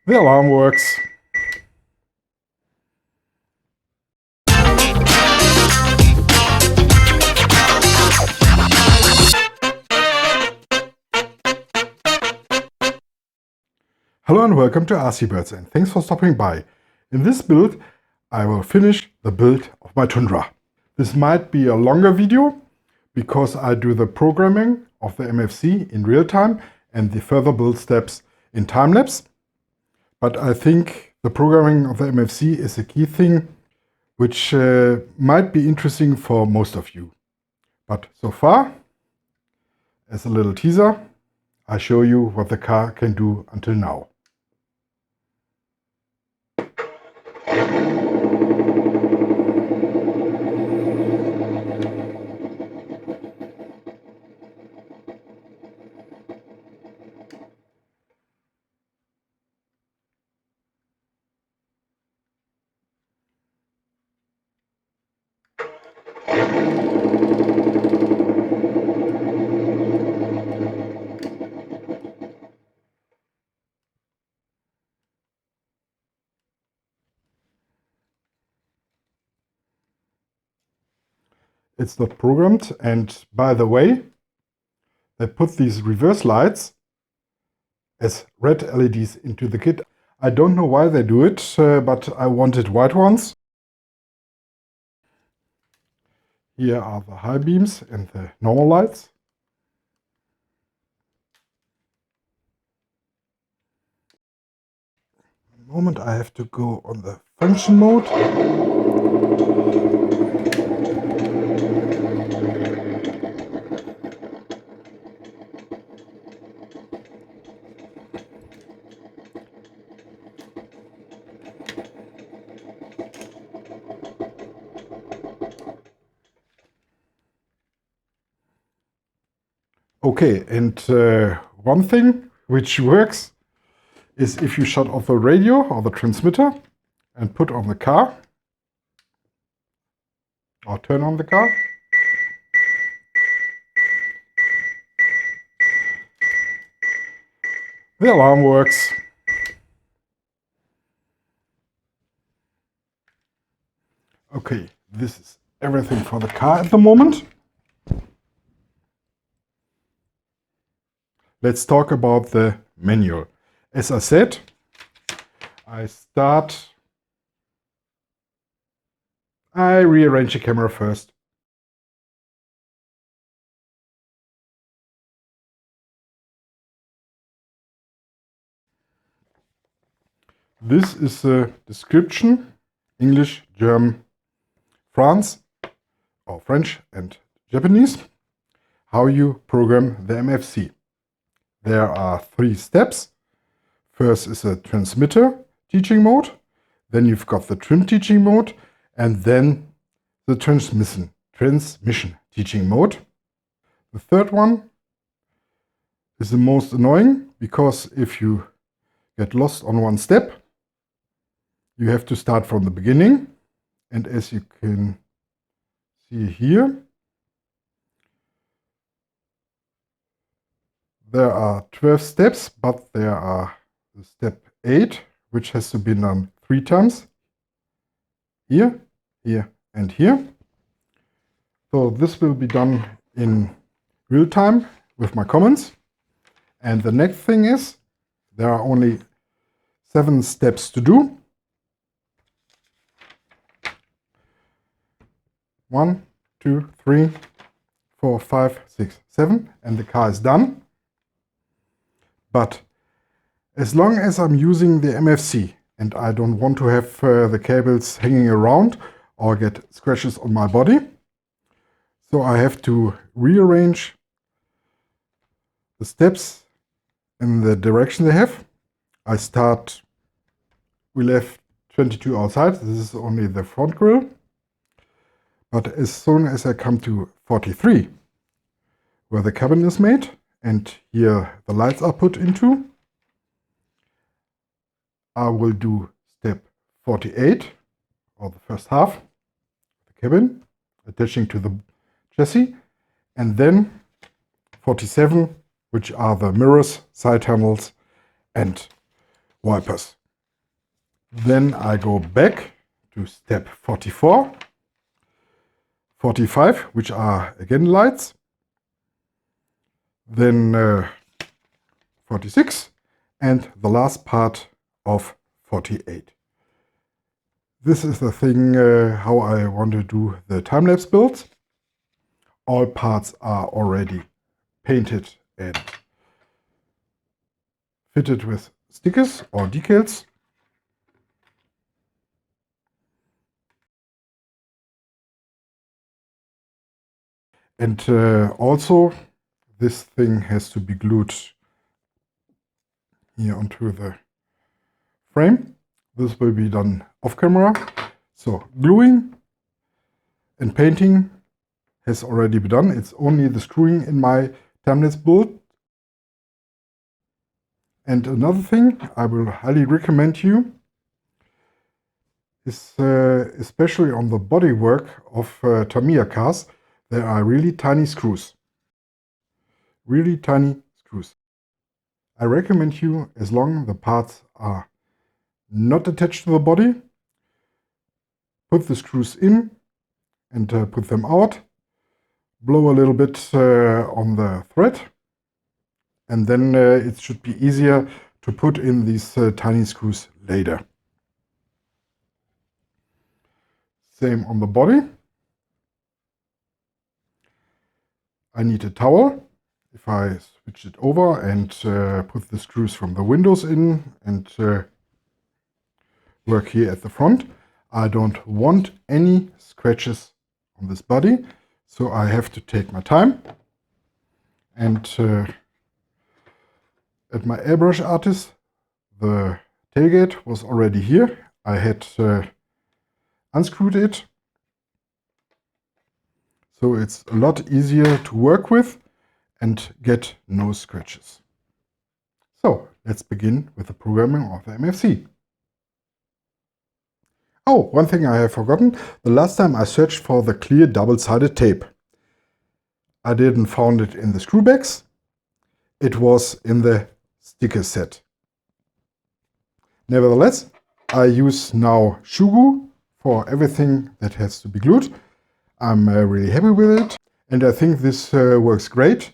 The alarm works. Hello and welcome to RC Birds, and thanks for stopping by. In this build I will finish the build of my Tundra. This might be a longer video because I do the programming of the MFC in real time and the further build steps in time-lapse. But I think the programming of the MFC is a key thing which might be interesting for most of you. But so far, as a little teaser, I show you what the car can do until now. It's not programmed, and by the way, they put these reverse lights as red LEDs into the kit. I don't know why they do it, but I wanted white ones. Here are the high beams and the normal lights. At the moment I have to go on the function mode. Okay, and one thing which works is if you shut off the radio or the transmitter and put on the car, or turn on the car. The alarm works. Okay, this is everything for the car at the moment. Let's talk about the manual. As I said, I rearrange the camera first. This is a description, English, German, France, or French and Japanese, how you program the MFC. There are 3 steps. First is a transmitter teaching mode, then you've got the Trimm teaching mode, and then the transmission teaching mode. The third one is the most annoying, because if you get lost on one step, you have to start from the beginning. And as you can see here, there are 12 steps, but there are the step 8, which has to be done 3 times. Here, here, and here. So this will be done in real time with my comments. And the next thing is, there are only 7 steps to do. 1, 2, 3, 4, 5, 6, 7, and the car is done. But as long as I'm using the MFC and I don't want to have the cables hanging around or get scratches on my body, so I have to rearrange the steps in the direction they have. We left 22 outside, this is only the front grille. But as soon as I come to 43, where the cabin is made, and here the lights are put into, I will do step 48, or the first half, the cabin, attaching to the chassis, and then 47, which are the mirrors, side panels, and wipers. Then I go back to step 44, 45, which are again lights. Then 46 and the last part of 48. This is the thing how I want to do the time-lapse build. All parts are already painted and fitted with stickers or decals. And also this thing has to be glued here onto the frame. This will be done off camera. So gluing and painting has already been done. It's only the screwing in my time-lapse build. And another thing I will highly recommend you is especially on the bodywork of Tamiya cars, there are really tiny screws. Really tiny screws. I recommend you, as long as the parts are not attached to the body, put the screws in and put them out, blow a little bit on the thread, and then it should be easier to put in these tiny screws later. Same on the body. I need a towel. If I switch it over and put the screws from the windows in and work here at the front, I don't want any scratches on this body, so I have to take my time. And at my airbrush artist, the tailgate was already here. I had unscrewed it, so it's a lot easier to work with and get no scratches. So let's begin with the programming of the MFC. Oh, one thing I have forgotten. The last time I searched for the clear double-sided tape. I didn't find it in the screw bags. It was in the sticker set. Nevertheless, I use now shoe glue for everything that has to be glued. I'm really happy with it, and I think this works great.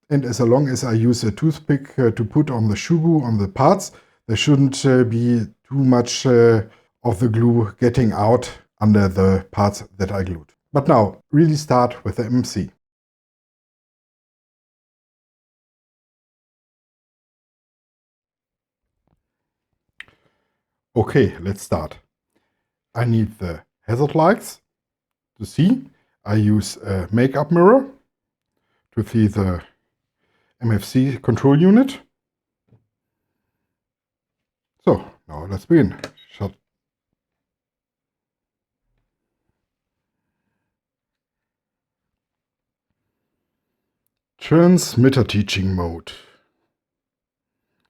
And as long as I use a toothpick to put on the shoe glue on the parts, there shouldn't be too much of the glue getting out under the parts that I glued. But now, really start with the MFC. Okay, let's start. I need the hazard lights to see. I use a makeup mirror to see the MFC control unit. So, now let's begin. Shut. Transmitter teaching mode.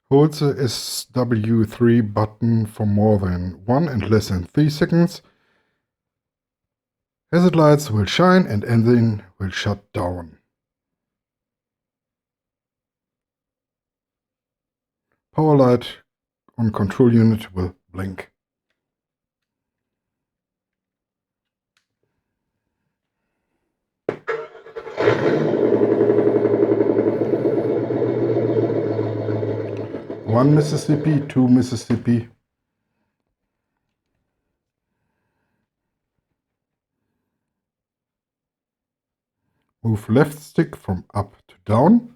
Hold the SW3 button for more than 1 and less than 3 seconds. Hazard lights will shine and engine will shut down. Power light on control unit will blink. One Mississippi, 2 Mississippi. Move left stick from up to down.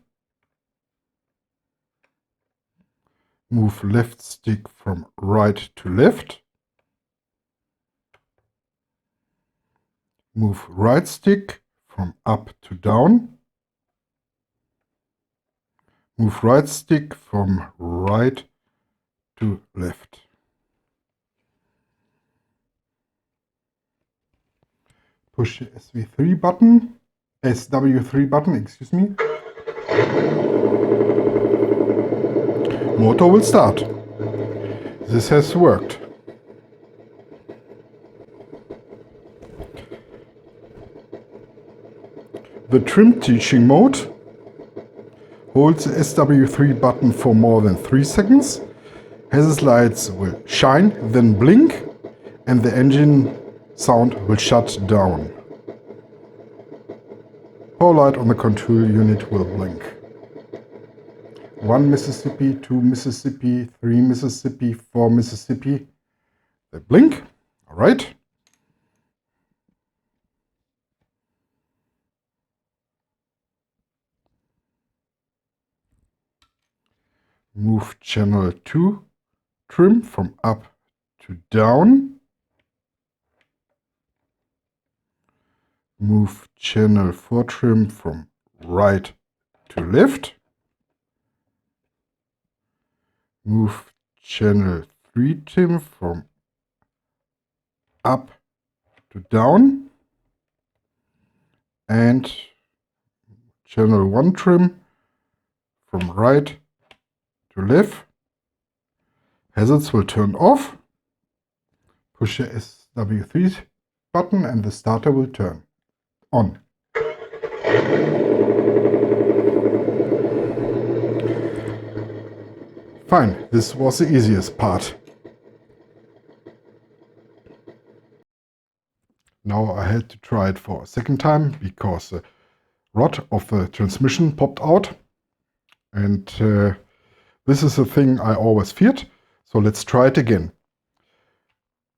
Move left stick from right to left. Move right stick from up to down. Move right stick from right to left. Push the SW3 button, excuse me. Motor will start. This has worked. The Trimm teaching mode. Hold the SW3 button for more than 3 seconds Hazard lights will shine, then blink, and the engine sound will shut down. Power light on the control unit will blink. 1 Mississippi, 2 Mississippi, 3 Mississippi, 4 Mississippi. They blink. All right. Move channel 2 trim from up to down. Move channel 4 trim from right to left. Move channel 3 trim from up to down. And channel 1 trim from right to left. Hazards will turn off. Push the SW3 button and the starter will turn on. Fine, this was the easiest part. Now I had to try it for a second time because the rod of the transmission popped out. And this is a thing I always feared. So let's try it again.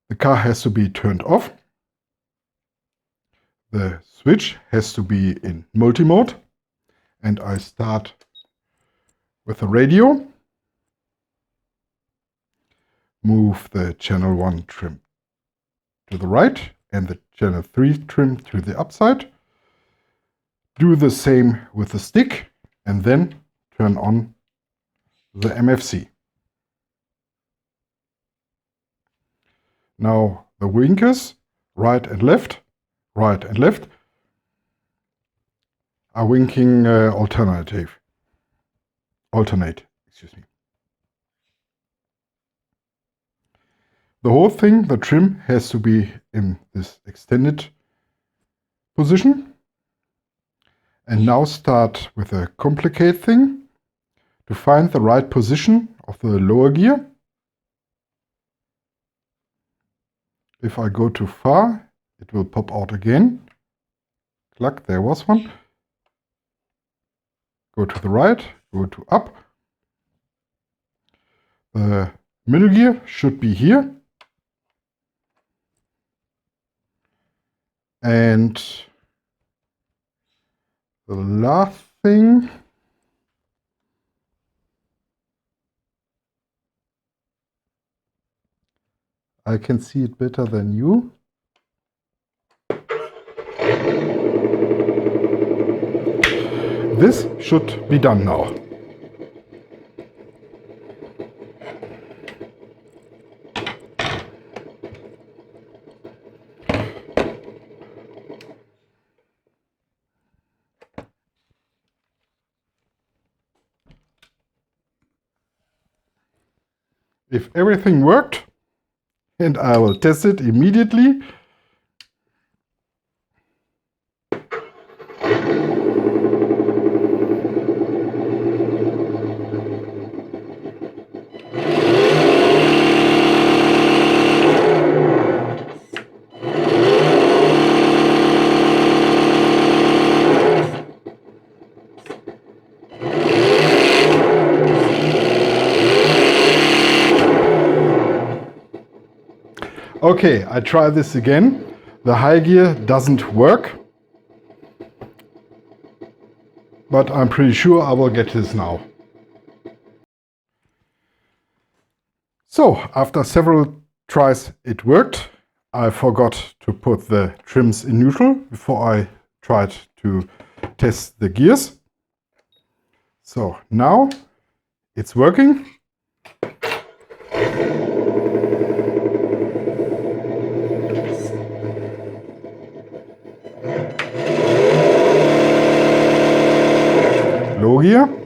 The car has to be turned off. The switch has to be in multi-mode. And I start with the radio. Move the channel 1 trim to the right and the channel 3 trim to the upside. Do the same with the stick and then turn on the MFC. Now the winkers, right and left, are winking alternate, excuse me. The whole thing, the trim, has to be in this extended position. And now start with a complicated thing to find the right position of the lower gear. If I go too far, it will pop out again. Cluck, there was one. Go to the right, go to up. The middle gear should be here. And the last thing, I can see it better than you. This should be done now. If everything worked, and I will test it immediately. Okay, I try this again. The high gear doesn't work, but I'm pretty sure I will get this now. So, after several tries it worked. I forgot to put the trims in neutral before I tried to test the gears. So now it's working. Low gear.